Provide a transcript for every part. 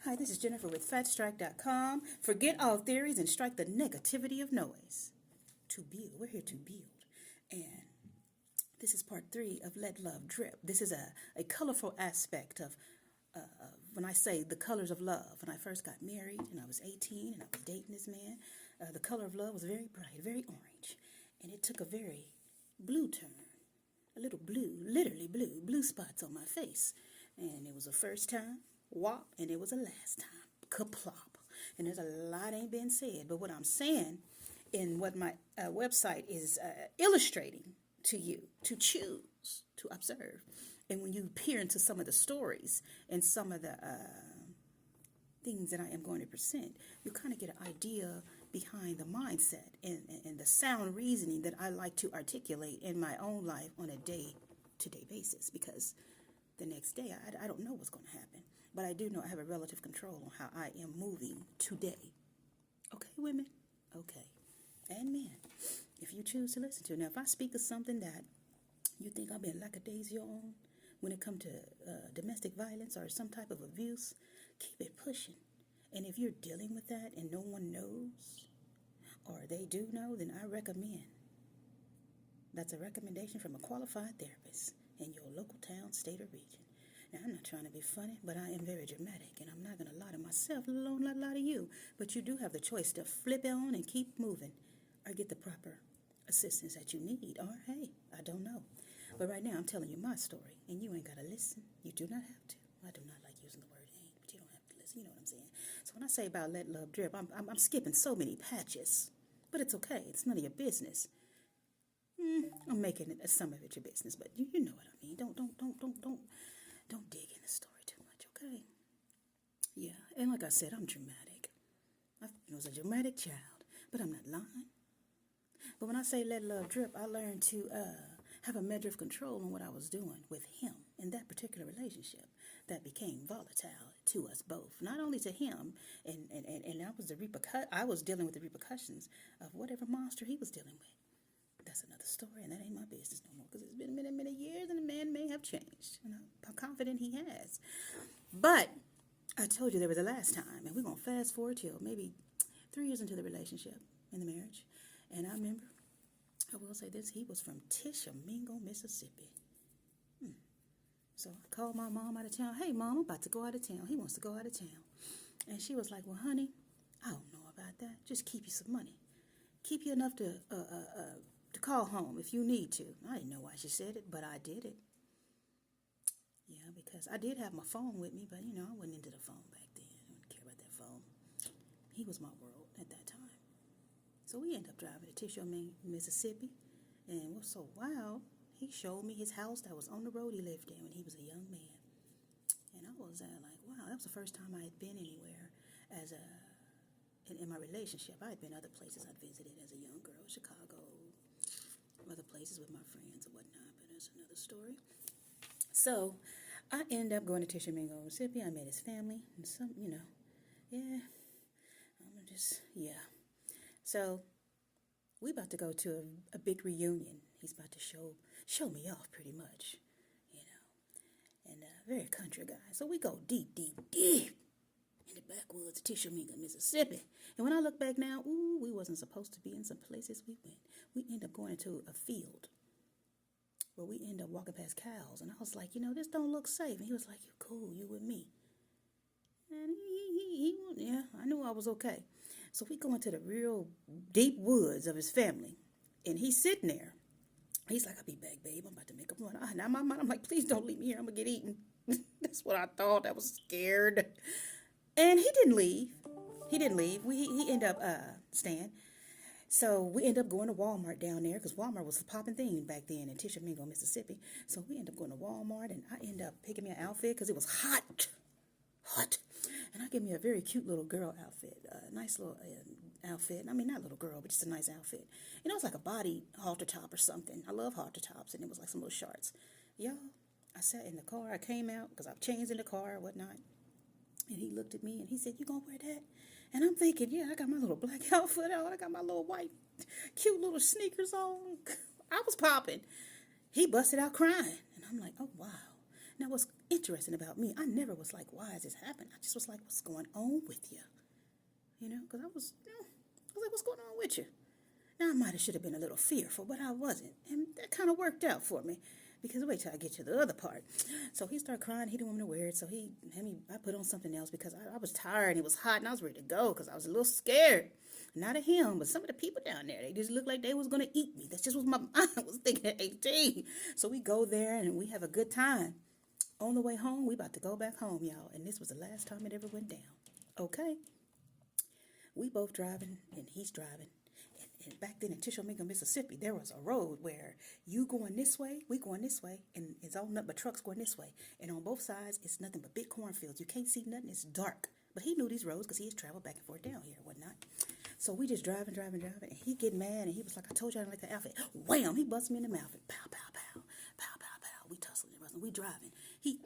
Hi, this is Jennifer with FatStrike.com. Forget all theories and strike the negativity of noise. To build. We're here to build. And this is part 3 of Let Love Drip. This is a colorful aspect of when I say the colors of love. When I first got married and I was 18 and I was dating this man, the color of love was very bright, very orange. And it took a very blue turn. A little blue, literally blue spots on my face. And it was the first time, whop, and it was the last time, kaplop. And there's a lot ain't been said, but what I'm saying in what my website is illustrating to you, to choose, to observe. And when you peer into some of the stories and some of the things that I am going to present, you kind of get an idea behind the mindset and the sound reasoning that I like to articulate in my own life on a day-to-day basis, because the next day I don't know what's going to happen, but I do know I have a relative control on how I am moving today. Okay, women? Okay. And men, if you choose to listen to it. Now, if I speak of something that you think I've been lackadaisical on when it comes to domestic violence or some type of abuse, keep it pushing. And if you're dealing with that and no one knows, or they do know, then I recommend. That's a recommendation from a qualified therapist in your local town, state, or region. Now, I'm not trying to be funny, but I am very dramatic, and I'm not going to lie to myself, let alone lie to you. But you do have the choice to flip it on and keep moving, or get the proper assistance that you need, or hey, I don't know. But right now, I'm telling you my story, and you ain't got to listen. You do not have to. I do not like using the word ain't, but you don't have to listen. You know what I'm saying? So when I say about let love drip, I'm skipping so many patches, but it's okay. It's none of your business. I'm making it some of it your business, but you know what I mean. Don't dig in the story too much, okay? Yeah, and like I said, I'm dramatic. I was a dramatic child, but I'm not lying. But when I say let love drip, I learned to have a measure of control on what I was doing with him in that particular relationship that became volatile to us both. Not only to him, and I was dealing with the repercussions of whatever monster he was dealing with. That's another story, and that ain't my business no more, because it's been many years, and the man may have changed. And I'm confident he has. But I told you there was a last time, and we're going to fast forward till maybe 3 years into the relationship, in the marriage. And I remember, I will say this, he was from Tishomingo, Mississippi. So I called my mom out of town. Hey, Mom, I'm about to go out of town. He wants to go out of town. And she was like, well, honey, I don't know about that. Just keep you some money. Keep you enough to call home if you need to. I didn't know why she said it, but I did it. Yeah, because I did have my phone with me, but, I wasn't into the phone back then. I didn't care about that phone. He was my world at that time. So we ended up driving to Tishomingo, Mississippi, and what's so wild, he showed me his house that was on the road he lived in when he was a young man. And I was like, wow, that was the first time I had been anywhere in my relationship. I had been other places I'd visited as a young girl, Chicago, other places with my friends and whatnot, but that's another story. So I ended up going to Tishomingo, Mississippi. I met his family and So we about to go to a big reunion. He's about to show me off pretty much, and very country guy. So we go deep in the backwoods of Tishomingo, Mississippi. And when I look back now, we wasn't supposed to be in some places we went. We ended up going into a field where we ended up walking past cows. And I was like, this don't look safe. And he was like, you cool, you with me. And I knew I was okay. So we go into the real deep woods of his family. And he's sitting there. He's like, I'll be back, babe. I'm about to make a run. Now in my mind, I'm like, please don't leave me here. I'm going to get eaten. That's what I thought. I was scared. And he didn't leave. He ended up staying. So we ended up going to Walmart down there, because Walmart was a popping thing back then in Tishomingo, Mississippi. So we ended up going to Walmart, and I ended up picking me an outfit because it was hot. And I gave me a very cute little girl outfit, a nice little outfit. I mean, not a little girl, but just a nice outfit. It was like a body halter top or something. I love halter tops, and it was like some little shorts. Y'all, I sat in the car. I came out because I've changed in the car or whatnot. And he looked at me and he said, you gonna wear that? And I'm thinking, yeah, I got my little black outfit on. I got my little white, cute little sneakers on. I was popping. He busted out crying. And I'm like, oh, wow. Now, what's interesting about me. I never was like, why is this happening? I just was like, what's going on with you? You know, because I was like, what's going on with you? Now, I might have should have been a little fearful, but I wasn't. And that kind of worked out for me. Because wait till I get to the other part. So he started crying. He didn't want me to wear it. So I put on something else because I was tired and it was hot and I was ready to go because I was a little scared. Not of him, but some of the people down there. They just looked like they was going to eat me. That's just what my mind was thinking at 18. So we go there and we have a good time. On the way home, we about to go back home, y'all. And this was the last time it ever went down. Okay. We both driving and he's driving. And back then in Tishomingo, Mississippi, there was a road where you going this way, we going this way, and it's all nothing but trucks going this way. And on both sides, it's nothing but big cornfields. You can't see nothing. It's dark. But he knew these roads because he has traveled back and forth down here and whatnot. So we just driving. And he get mad, and he was like, I told you I didn't like the outfit. Wham! He busts me in the mouth. And pow, pow, pow. Pow, pow, pow. We tussling and rustling. We driving. He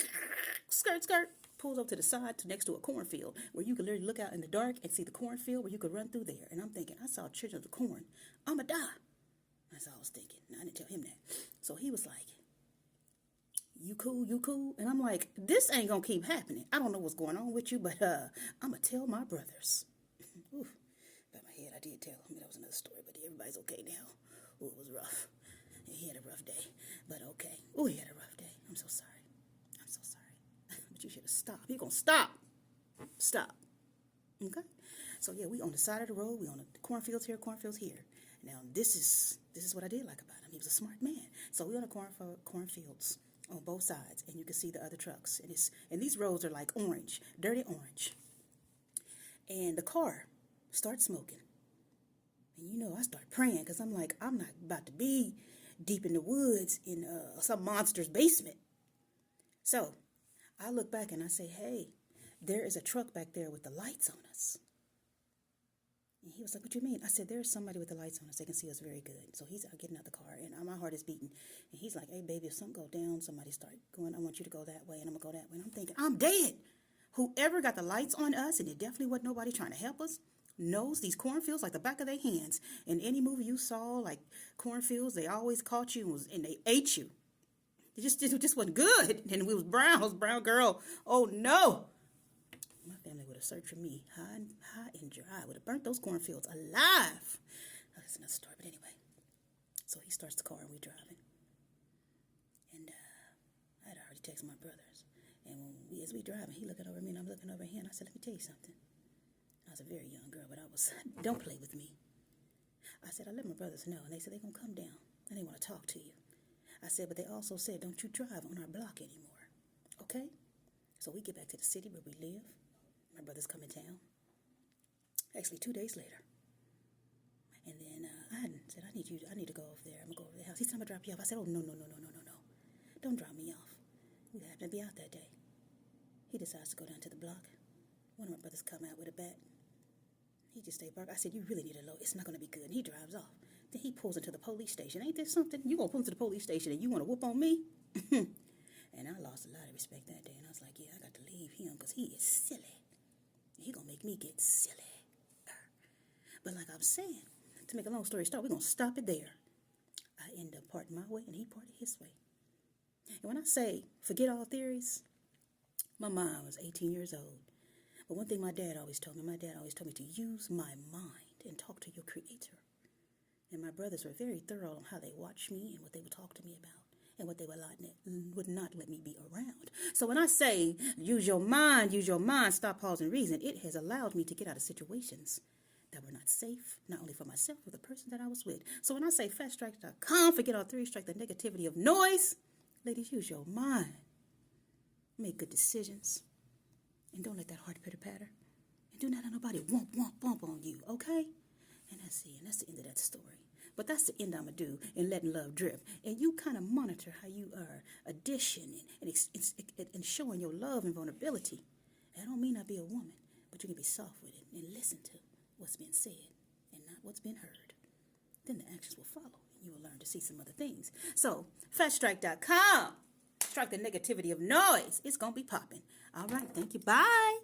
skirt. Pulls up to the side to next to a cornfield where you could literally look out in the dark and see the cornfield where you could run through there. And I'm thinking, I saw children of the corn. I'ma die. That's all I was thinking. Now, I didn't tell him that. So he was like, you cool? And I'm like, this ain't gonna keep happening. I don't know what's going on with you, but I'm gonna tell my brothers. Oof. By my head, I did tell him. That was another story, but everybody's okay now. Oh, it was rough. He had a rough day, but okay. Oh, he had a rough day. I'm so sorry. But you should have stopped. You're going to stop. Stop. Okay? So, yeah, we on the side of the road. We on the cornfields here. Now, this is what I did like about him. He was a smart man. So, we on the cornfields on both sides, and you can see the other trucks. And these roads are like orange, dirty orange. And the car starts smoking. And, you know, I start praying because I'm like, I'm not about to be deep in the woods in some monster's basement. So, I look back and I say, hey, there is a truck back there with the lights on us. And he was like, what do you mean? I said, there's somebody with the lights on us. They can see us very good. So he's out getting out the car and my heart is beating. And he's like, hey, baby, if something go down, somebody start going, I want you to go that way and I'm going to go that way. And I'm thinking, I'm dead. Whoever got the lights on us, and it definitely wasn't nobody trying to help us, knows these cornfields like the back of their hands. In any movie you saw, like cornfields, they always caught you and they ate you. It just wasn't good. And we was brown. I was a brown girl. Oh, no. My family would have searched for me high and dry. Would have burnt those cornfields alive. That's another story. But anyway. So he starts the car and we driving. And I had already texted my brothers. And as we driving, he looking over me and I'm looking over him. I said, let me tell you something. I was a very young girl, but don't play with me. I said, I let my brothers know. And they said, they're going to come down. And they want to talk to you. I said, but they also said, don't you drive on our block anymore. Okay? So we get back to the city where we live. My brothers come in town. Actually, 2 days later. And then I said, I need to go over there. I'm going to go over the house. He said, I'm going to drop you off. I said, oh, no. Don't drop me off. We happen to be out that day. He decides to go down to the block. One of my brothers come out with a bat. He just stayed back. I said, you really need a load. It's not going to be good. And he drives off. Then he pulls into the police station. Ain't there something? You going to pull into the police station and you want to whoop on me? And I lost a lot of respect that day. And I was like, yeah, I got to leave him because he is silly. He going to make me get silly. But like I'm saying, to make a long story short, we're going to stop it there. I end up parting my way and he parted his way. And when I say forget all theories, my mom was 18 years old. But one thing my dad always told me to use my mind and talk to your creator. And my brothers were very thorough on how they watched me and what they would talk to me about and what they would not let me be around. So when I say use your mind, stop, pause, and reason, it has allowed me to get out of situations that were not safe, not only for myself, but the person that I was with. So when I say fatstrike.com, forget all theories, strike the negativity of noise, ladies, use your mind. Make good decisions. And don't let that heart pitter-patter. And do not let nobody womp on you, okay? And that's the end of that story. But that's the end I'm going to do in letting love drip. And you kind of monitor how you are auditioning and showing your love and vulnerability. I don't mean not be a woman, but you can be soft with it and listen to what's been said and not what's been heard. Then the actions will follow and you will learn to see some other things. So, fatstrike.com. Strike the negativity of noise. It's going to be popping. All right. Thank you. Bye.